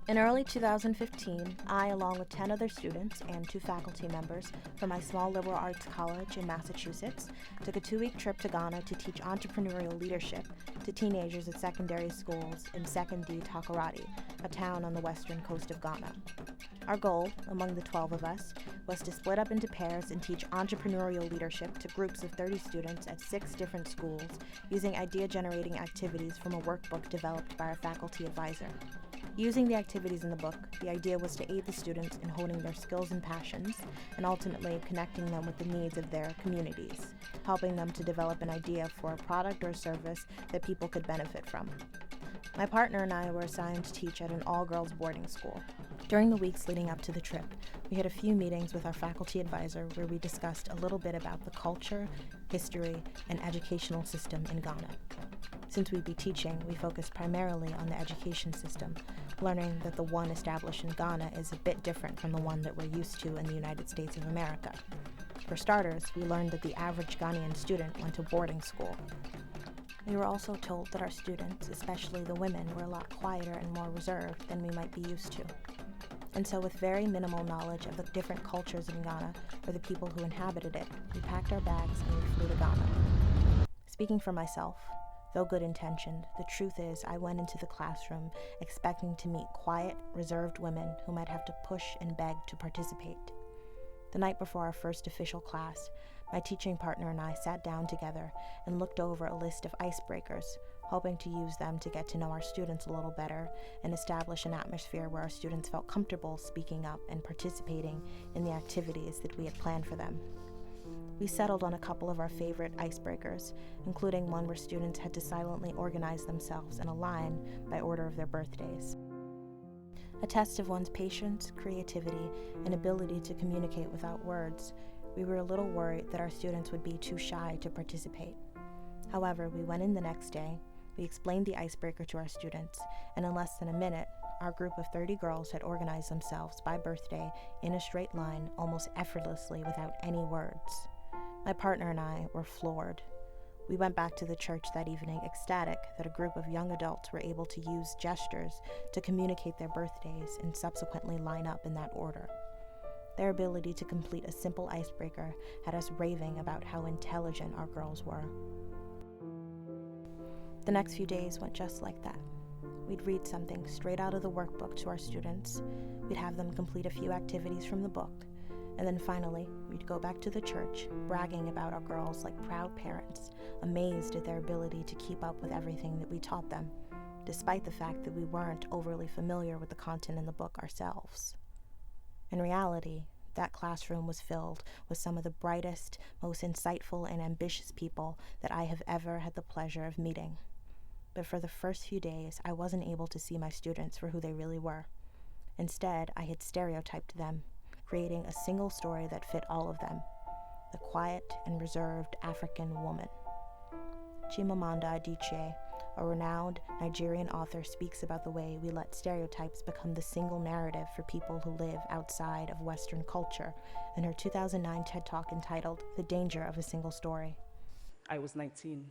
In early 2015, I, along with 10 other students and 2 faculty members from my small liberal arts college in Massachusetts, took a 2-week trip to Ghana to teach entrepreneurial leadership to teenagers at secondary schools in Sekondi Takoradi, a town on the western coast of Ghana. Our goal, among the 12 of us, was to split up into pairs and teach entrepreneurial leadership to groups of 30 students at 6 different schools using idea-generating activities from a workbook developed by our faculty advisor. Using the activities in the book, the idea was to aid the students in honing their skills and passions, and ultimately connecting them with the needs of their communities, helping them to develop an idea for a product or service that people could benefit from. My partner and I were assigned to teach at an all-girls boarding school. During the weeks leading up to the trip, we had a few meetings with our faculty advisor where we discussed a little bit about the culture, history, and educational system in Ghana. Since we'd be teaching, we focused primarily on the education system, learning that the one established in Ghana is a bit different from the one that we're used to in the United States of America. For starters, we learned that the average Ghanaian student went to boarding school. We were also told that our students, especially the women, were a lot quieter and more reserved than we might be used to. And so with very minimal knowledge of the different cultures in Ghana or the people who inhabited it, we packed our bags and we flew to Ghana. Speaking for myself, though good-intentioned, the truth is I went into the classroom expecting to meet quiet, reserved women who might have to push and beg to participate. The night before our first official class, my teaching partner and I sat down together and looked over a list of icebreakers, hoping to use them to get to know our students a little better and establish an atmosphere where our students felt comfortable speaking up and participating in the activities that we had planned for them. We settled on a couple of our favorite icebreakers, including one where students had to silently organize themselves in a line by order of their birthdays. A test of one's patience, creativity, and ability to communicate without words, we were a little worried that our students would be too shy to participate. However, we went in the next day, we explained the icebreaker to our students, and in less than a minute, our group of 30 girls had organized themselves by birthday in a straight line almost effortlessly without any words. My partner and I were floored. We went back to the church that evening ecstatic that a group of young adults were able to use gestures to communicate their birthdays and subsequently line up in that order. Their ability to complete a simple icebreaker had us raving about how intelligent our girls were. The next few days went just like that. We'd read something straight out of the workbook to our students, we'd have them complete a few activities from the book, and then finally, we'd go back to the church, bragging about our girls like proud parents, amazed at their ability to keep up with everything that we taught them, despite the fact that we weren't overly familiar with the content in the book ourselves. In reality, that classroom was filled with some of the brightest, most insightful and ambitious people that I have ever had the pleasure of meeting. But for the first few days, I wasn't able to see my students for who they really were. Instead, I had stereotyped them, creating a single story that fit all of them, the quiet and reserved African woman. Chimamanda Adichie, a renowned Nigerian author, speaks about the way we let stereotypes become the single narrative for people who live outside of Western culture in her 2009 TED Talk entitled The Danger of a Single Story. I was 19.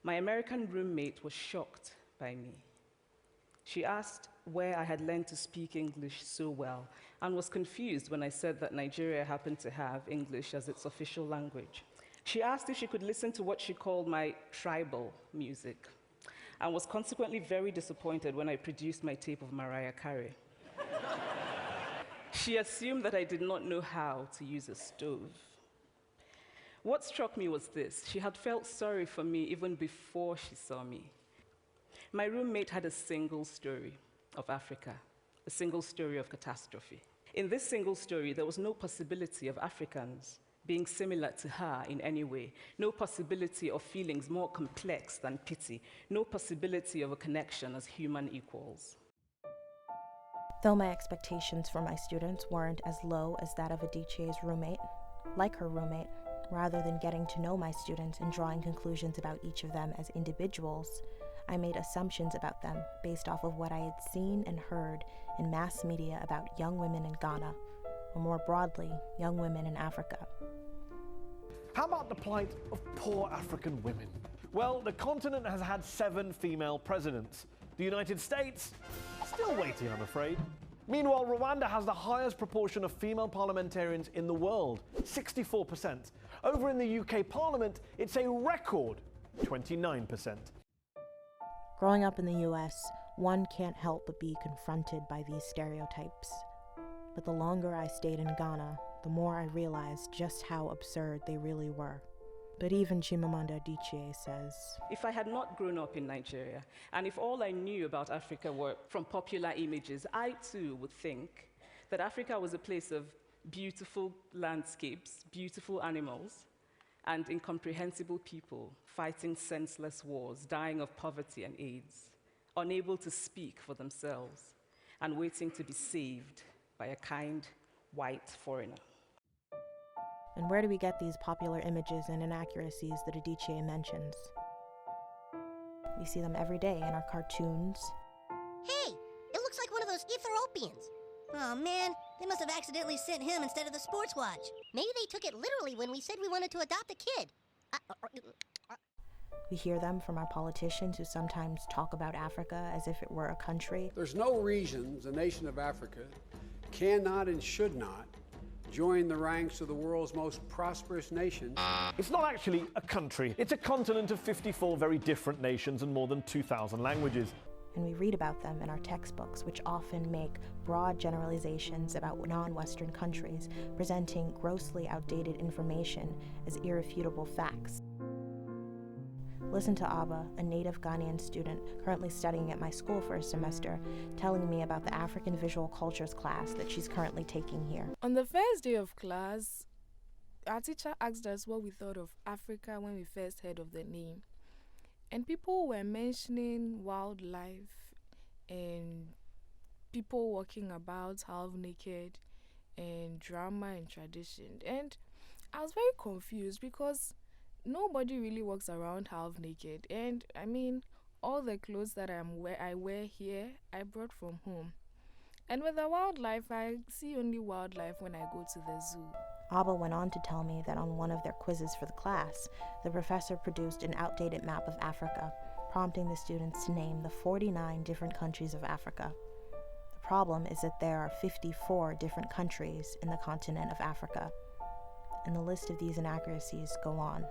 My American roommate was shocked by me. She asked where I had learned to speak English so well and was confused when I said that Nigeria happened to have English as its official language. She asked if she could listen to what she called my tribal music and was consequently very disappointed when I produced my tape of Mariah Carey. She assumed that I did not know how to use a stove. What struck me was this: she had felt sorry for me even before she saw me. My roommate had a single story of Africa, a single story of catastrophe. In this single story, there was no possibility of Africans being similar to her in any way, no possibility of feelings more complex than pity, no possibility of a connection as human equals. Though my expectations for my students weren't as low as that of Adichie's roommate, like her roommate, rather than getting to know my students and drawing conclusions about each of them as individuals, I made assumptions about them based off of what I had seen and heard in mass media about young women in Ghana, or more broadly, young women in Africa. How about the plight of poor African women? Well, the continent has had 7 female presidents. The United States Still waiting, I'm afraid. Meanwhile, Rwanda has the highest proportion of female parliamentarians in the world, 64%. Over in the UK Parliament, it's a record 29%. Growing up in the US, one can't help but be confronted by these stereotypes. But the longer I stayed in Ghana, the more I realized just how absurd they really were. But even Chimamanda Adichie says, If I had not grown up in Nigeria, and if all I knew about Africa were from popular images, I too would think that Africa was a place of beautiful landscapes, beautiful animals, and incomprehensible people fighting senseless wars, dying of poverty and AIDS, unable to speak for themselves, and waiting to be saved by a kind, white foreigner. and where do we get these popular images and inaccuracies that Adichie mentions? We see them every day in our cartoons. Hey, it looks like one of those Ethiopians. Oh man, they must have accidentally sent him instead of the sports watch. Maybe they took it literally when we said we wanted to adopt a kid. We hear them from our politicians who sometimes talk about Africa as if it were a country. There's no reason the nation of Africa cannot and should not join the ranks of the world's most prosperous nations. It's not actually a country. It's a continent of 54 very different nations and more than 2,000 languages. And we read about them in our textbooks, which often make broad generalizations about non-Western countries, presenting grossly outdated information as irrefutable facts. Listen to Abba, a native Ghanaian student currently studying at my school for a semester, telling me about the African Visual Cultures class that she's currently taking here. On the first day of class, our teacher asked us what we thought of Africa when we first heard of the name. And people were mentioning wildlife and people walking about half naked and drama and tradition. And I was very confused because nobody really walks around half naked. And I mean, all the clothes that I wear here, I brought from home. And with the wildlife, I see only wildlife when I go to the zoo. Abba went on to tell me that on one of their quizzes for the class, the professor produced an outdated map of Africa, prompting the students to name the 49 different countries of Africa. The problem is that there are 54 different countries in the continent of Africa, and the list of these inaccuracies go on.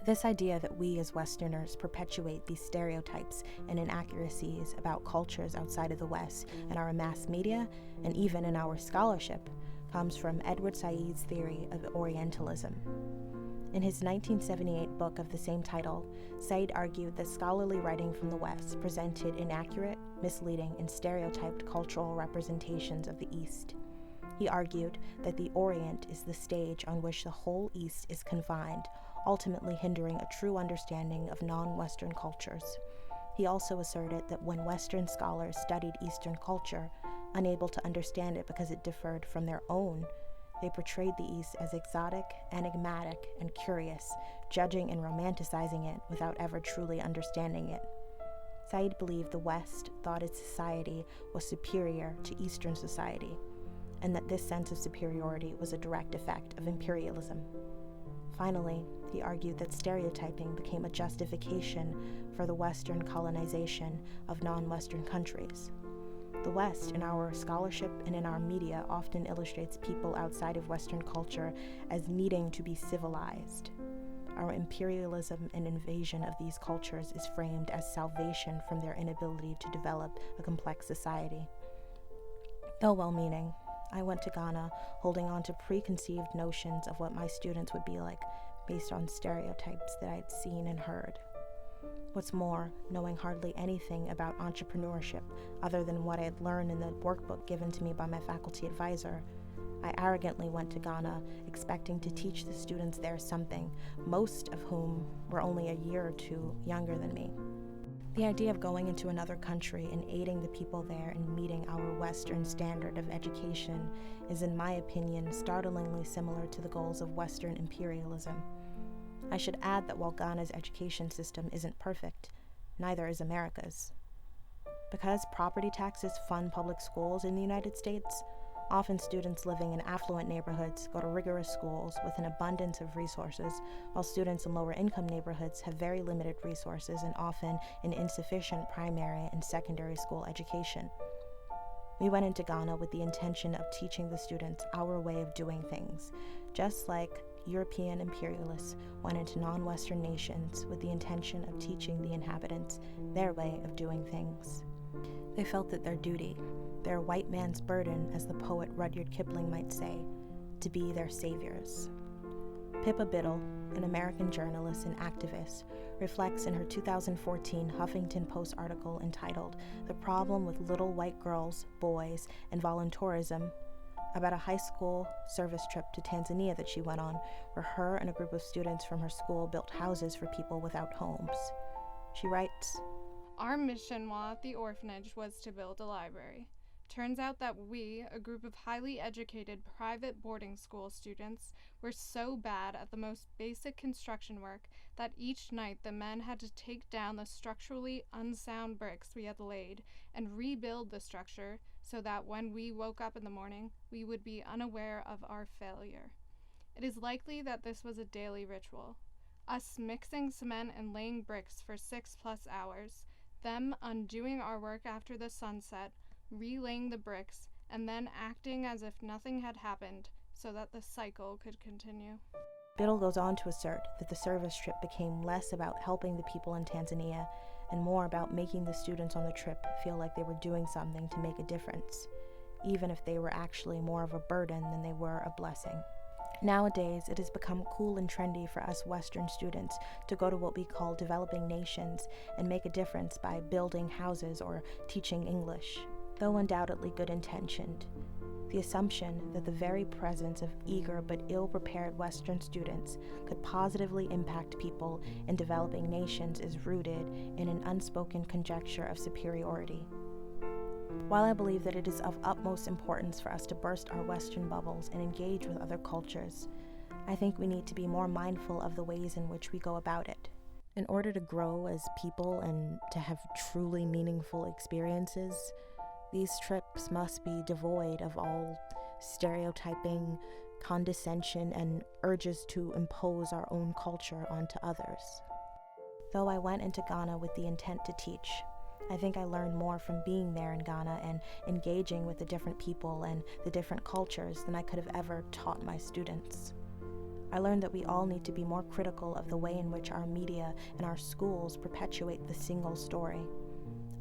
This idea that we as Westerners perpetuate these stereotypes and inaccuracies about cultures outside of the West in our mass media and even in our scholarship comes from Edward Said's theory of Orientalism. In his 1978 book of the same title, Said argued that scholarly writing from the West presented inaccurate, misleading, and stereotyped cultural representations of the East. He argued that the Orient is the stage on which the whole East is confined, ultimately hindering a true understanding of non-Western cultures. He also asserted that when Western scholars studied Eastern culture, unable to understand it because it differed from their own, they portrayed the East as exotic, enigmatic, and curious, judging and romanticizing it without ever truly understanding it. Said believed the West thought its society was superior to Eastern society, and that this sense of superiority was a direct effect of imperialism. Finally, he argued that stereotyping became a justification for the Western colonization of non-Western countries. The West, in our scholarship and in our media, often illustrates people outside of Western culture as needing to be civilized. Our imperialism and invasion of these cultures is framed as salvation from their inability to develop a complex society. Though well-meaning, I went to Ghana holding on to preconceived notions of what my students would be like based on stereotypes that I'd seen and heard. What's more, knowing hardly anything about entrepreneurship other than what I had learned in the workbook given to me by my faculty advisor, I arrogantly went to Ghana expecting to teach the students there something, most of whom were only a year or two younger than me. The idea of going into another country and aiding the people there in meeting our Western standard of education is, in my opinion, startlingly similar to the goals of Western imperialism. I should add that while Ghana's education system isn't perfect, neither is America's. Because property taxes fund public schools in the United States, often students living in affluent neighborhoods go to rigorous schools with an abundance of resources, while students in lower income neighborhoods have very limited resources and often an insufficient primary and secondary school education. We went into Ghana with the intention of teaching the students our way of doing things, just like European imperialists went into non-Western nations with the intention of teaching the inhabitants their way of doing things. They felt that their duty, their white man's burden, as the poet Rudyard Kipling might say, to be their saviors. Pippa Biddle, an American journalist and activist, reflects in her 2014 Huffington Post article entitled "The Problem with Little White Girls, Boys, and Voluntourism" about a high school service trip to Tanzania that she went on, where her and a group of students from her school built houses for people without homes. She writes, "Our mission while at the orphanage was to build a library. Turns out that we, a group of highly educated private boarding school students, were so bad at the most basic construction work that each night the men had to take down the structurally unsound bricks we had laid and rebuild the structure so that when we woke up in the morning, we would be unaware of our failure. It is likely that this was a daily ritual. Us mixing cement and laying bricks for 6+ hours, them undoing our work after the sunset, relaying the bricks, and then acting as if nothing had happened so that the cycle could continue." Biddle goes on to assert that the service trip became less about helping the people in Tanzania and more about making the students on the trip feel like they were doing something to make a difference, even if they were actually more of a burden than they were a blessing. Nowadays, it has become cool and trendy for us Western students to go to what we call developing nations and make a difference by building houses or teaching English. Though undoubtedly good-intentioned, the assumption that the very presence of eager but ill-prepared Western students could positively impact people in developing nations is rooted in an unspoken conjecture of superiority. While I believe that it is of utmost importance for us to burst our Western bubbles and engage with other cultures, I think we need to be more mindful of the ways in which we go about it. In order to grow as people and to have truly meaningful experiences, these trips must be devoid of all stereotyping, condescension, and urges to impose our own culture onto others. Though I went into Ghana with the intent to teach, I think I learned more from being there in Ghana and engaging with the different people and the different cultures than I could have ever taught my students. I learned that we all need to be more critical of the way in which our media and our schools perpetuate the single story.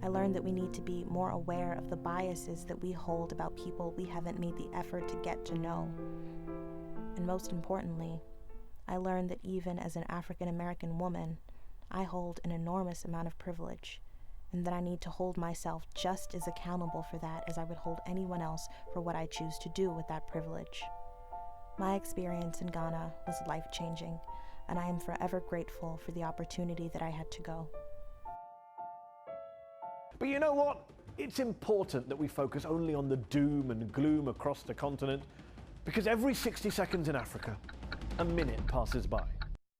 I learned that we need to be more aware of the biases that we hold about people we haven't made the effort to get to know. And most importantly, I learned that even as an African American woman, I hold an enormous amount of privilege, and that I need to hold myself just as accountable for that as I would hold anyone else for what I choose to do with that privilege. My experience in Ghana was life-changing, and I am forever grateful for the opportunity that I had to go. But you know what? It's important that we focus only on the doom and gloom across the continent, because every 60 seconds in Africa, a minute passes by.